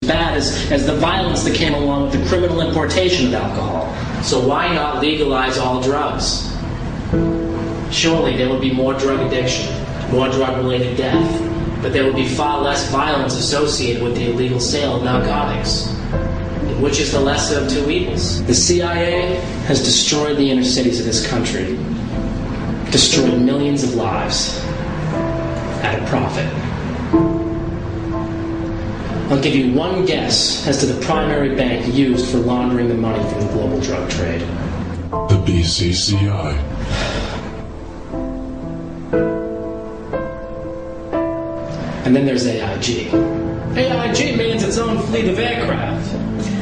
bad as the violence that came along with the criminal importation of alcohol. So why not legalize all drugs? Surely there would be more drug addiction, more drug-related death, but there would be far less violence associated with the illegal sale of narcotics. And which is the lesser of two evils? The CIA has destroyed the inner cities of this country, destroyed millions of lives at a profit. I'll give you one guess as to the primary bank used for laundering the money from the global drug trade. The BCCI. And then there's AIG. AIG mans its own fleet of aircraft.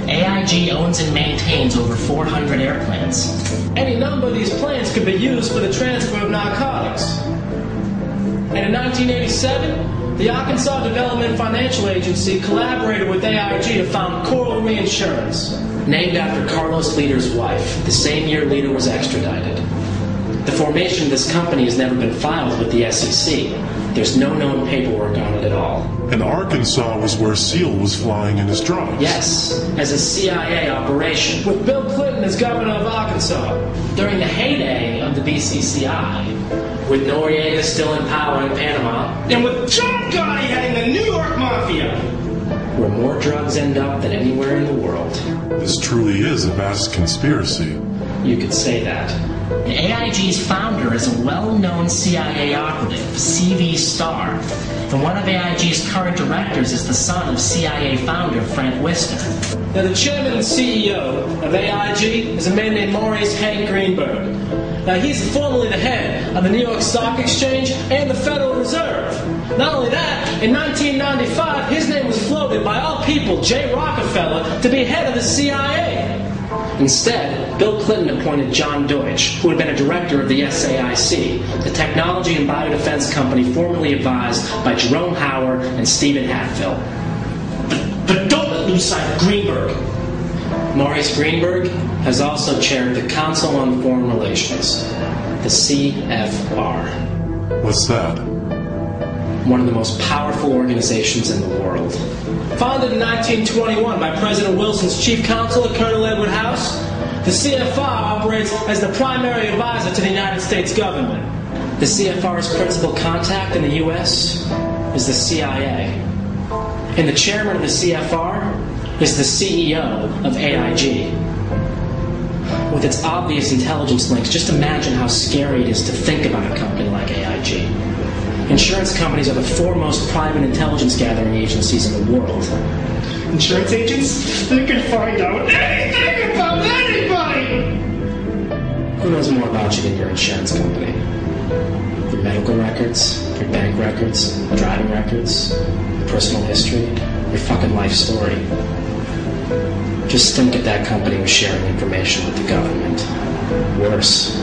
AIG owns and maintains over 400 airplanes. Any number of these planes could be used for the transfer of narcotics. And in 1987, the Arkansas Development Financial Agency collaborated with AIG to found Coral Reinsurance, named after Carlos Leder's wife, the same year Leder was extradited. The formation of this company has never been filed with the SEC. There's no known paperwork on it at all. And Arkansas was where Seal was flying in his drugs. Yes, as a CIA operation, with Bill Clinton as governor of Arkansas. During the heyday of the BCCI, with Noriega still in power in Panama, and with John Gotti heading the New York Mafia, where more drugs end up than anywhere in the world. This truly is a vast conspiracy. You could say that. AIG's founder is a well-known CIA operative, C.V. Starr, and one of AIG's current directors is the son of CIA founder Frank Wister. Now, the chairman and CEO of AIG is a man named Maurice Hank Greenberg. Now, he's formerly the head of the New York Stock Exchange and the Federal Reserve. Not only that, in 1995, his name was floated by all people, J. Rockefeller, to be head of the CIA. Instead, Bill Clinton appointed John Deutsch, who had been a director of the SAIC, the technology and biodefense company formerly advised by Jerome Howard and Stephen Hatfield. But don't let lose sight of Greenberg. Maurice Greenberg has also chaired the Council on Foreign Relations, the CFR. What's that? One of the most powerful organizations in the world. Founded in 1921 by President Wilson's chief counselor, Colonel Edward House, the CFR operates as the primary advisor to the United States government. The CFR's principal contact in the U.S. is the CIA. And the chairman of the CFR is the CEO of AIG. With its obvious intelligence links, just imagine how scary it is to think about a company like AIG. Insurance companies are the foremost private intelligence gathering agencies in the world. Insurance agents? They can find out anything about anybody! Who knows more about you than your insurance company? Your medical records, your bank records, driving records, your personal history, your fucking life story. Just think if that company was sharing information with the government. Worse.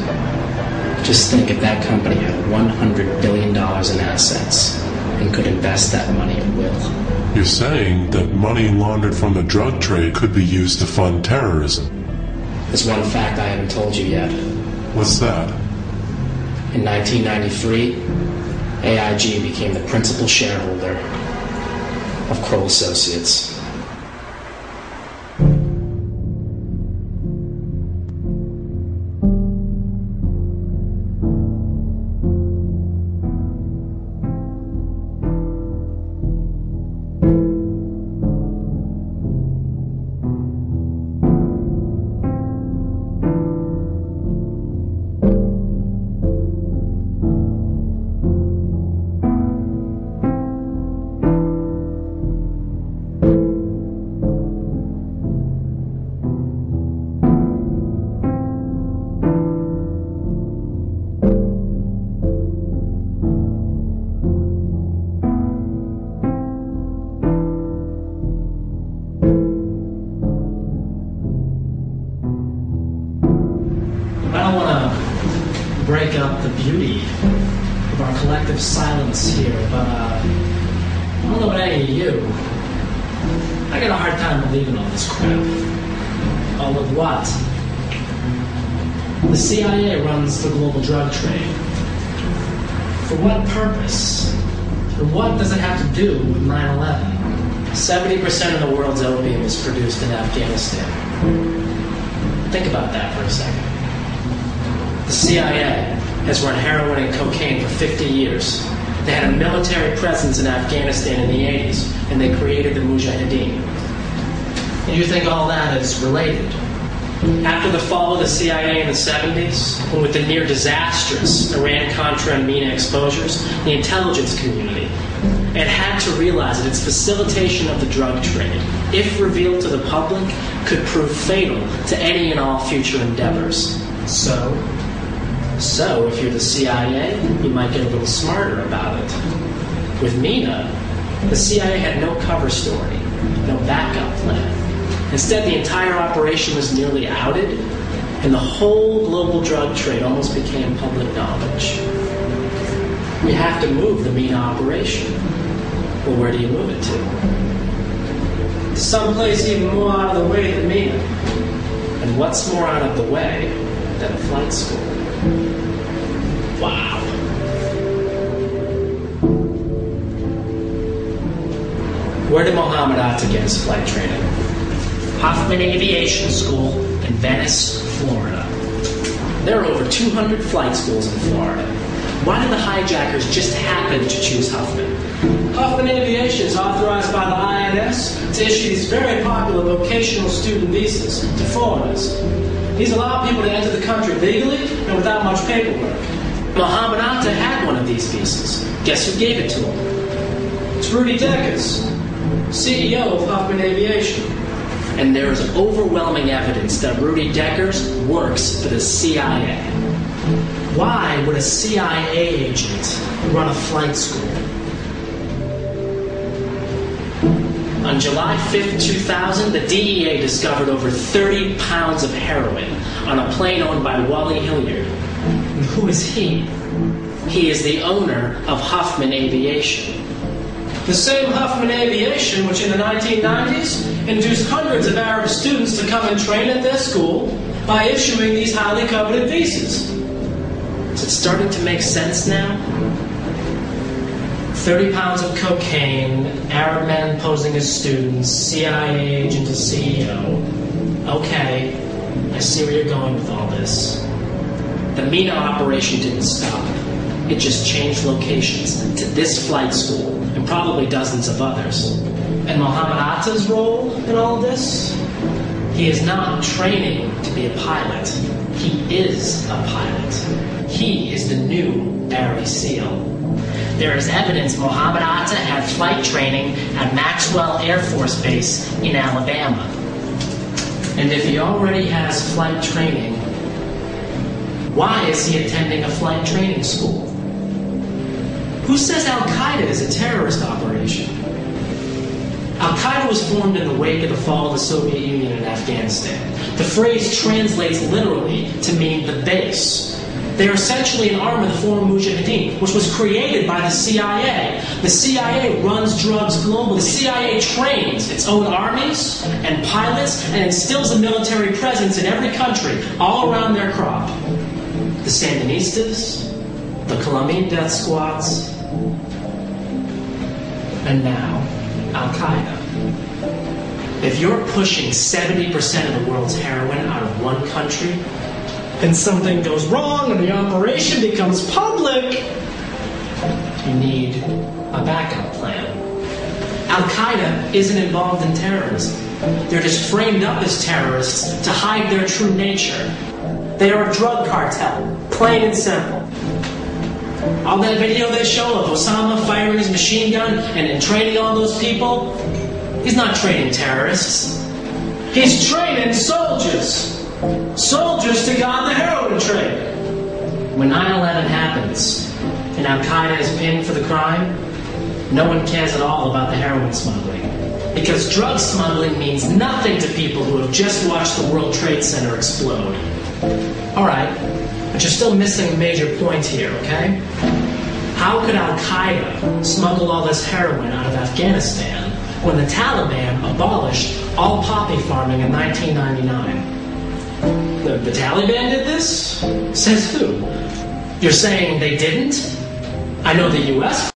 Just think if that company had $100 billion in assets and could invest that money at will. You're saying that money laundered from the drug trade could be used to fund terrorism. There's one fact I haven't told you yet. What's that? In 1993, AIG became the principal shareholder of Kroll Associates. Break up the beauty of our collective silence here, but I don't know about any of you. I got a hard time believing all this crap. All of what? The CIA runs the global drug trade. For what purpose? And what does it have to do with 9/11? 70% of the world's opium is produced in Afghanistan. Think about that for a second. The CIA has run heroin and cocaine for 50 years. They had a military presence in Afghanistan in the 80s, and they created the Mujahideen. And you think all that is related? After the fall of the CIA in the 70s, and with the near disastrous Iran-Contra and MENA exposures, the intelligence community, it had to realize that its facilitation of the drug trade, if revealed to the public, could prove fatal to any and all future endeavors. So if you're the CIA, you might get a little smarter about it. With MENA, the CIA had no cover story, no backup plan. Instead, the entire operation was nearly outed, and the whole global drug trade almost became public knowledge. You have to move the MENA operation. Well, where do you move it to? Someplace even more out of the way than MENA. And what's more out of the way than a flight school? Wow. Where did Mohammed Atta get his flight training? Hoffman Aviation School in Venice, Florida. There are over 200 flight schools in Florida. Why did the hijackers just happen to choose Huffman? Huffman Aviation is authorized by the INS to issue these very popular vocational student visas to foreigners. These allow people to enter the country legally and without much paperwork. Mohammed Atta had one of these visas. Guess who gave it to him? It's Rudy Deckers, CEO of Huffman Aviation. And there is overwhelming evidence that Rudy Deckers works for the CIA. Why would a CIA agent run a flight school? On July 5th, 2000, the DEA discovered over 30 pounds of heroin on a plane owned by Wally Hilliard. And who is he? He is the owner of Huffman Aviation. The same Huffman Aviation which in the 1990s induced hundreds of Arab students to come and train at their school by issuing these highly coveted visas. Is it starting to make sense now? 30 pounds of cocaine, Arab men posing as students, CIA agent as CEO. Okay, I see where you're going with all this. The MENA operation didn't stop. It just changed locations to this flight school and probably dozens of others. And Mohammed Atta's role in all this? He is not training to be a pilot. He is a pilot. He is the new Barry SEAL. There is evidence Mohammed Atta had flight training at Maxwell Air Force Base in Alabama. And if he already has flight training, why is he attending a flight training school? Who says Al-Qaeda is a terrorist operation? Al-Qaeda was formed in the wake of the fall of the Soviet Union in Afghanistan. The phrase translates literally to mean the base. They are essentially an arm of the former Mujahideen, which was created by the CIA. The CIA runs drugs globally. The CIA trains its own armies and pilots and instills a military presence in every country all around their crop. The Sandinistas, the Colombian death squads, and now Al-Qaeda. If you're pushing 70% of the world's heroin out of one country, and something goes wrong and the operation becomes public, you need a backup plan. Al-Qaeda isn't involved in terrorism. They're just framed up as terrorists to hide their true nature. They are a drug cartel, plain and simple. All that video they show of Osama firing his machine gun and training all those people, he's not training terrorists. He's training soldiers. Soldiers to guard the heroin trade. When 9/11 happens and Al-Qaeda is pinned for the crime, no one cares at all about the heroin smuggling. Because drug smuggling means nothing to people who have just watched the World Trade Center explode. Alright, but you're still missing a major point here, okay? How could Al-Qaeda smuggle all this heroin out of Afghanistan when the Taliban abolished all poppy farming in 1999? The Taliban did this? Says who? You're saying they didn't? I know the U.S.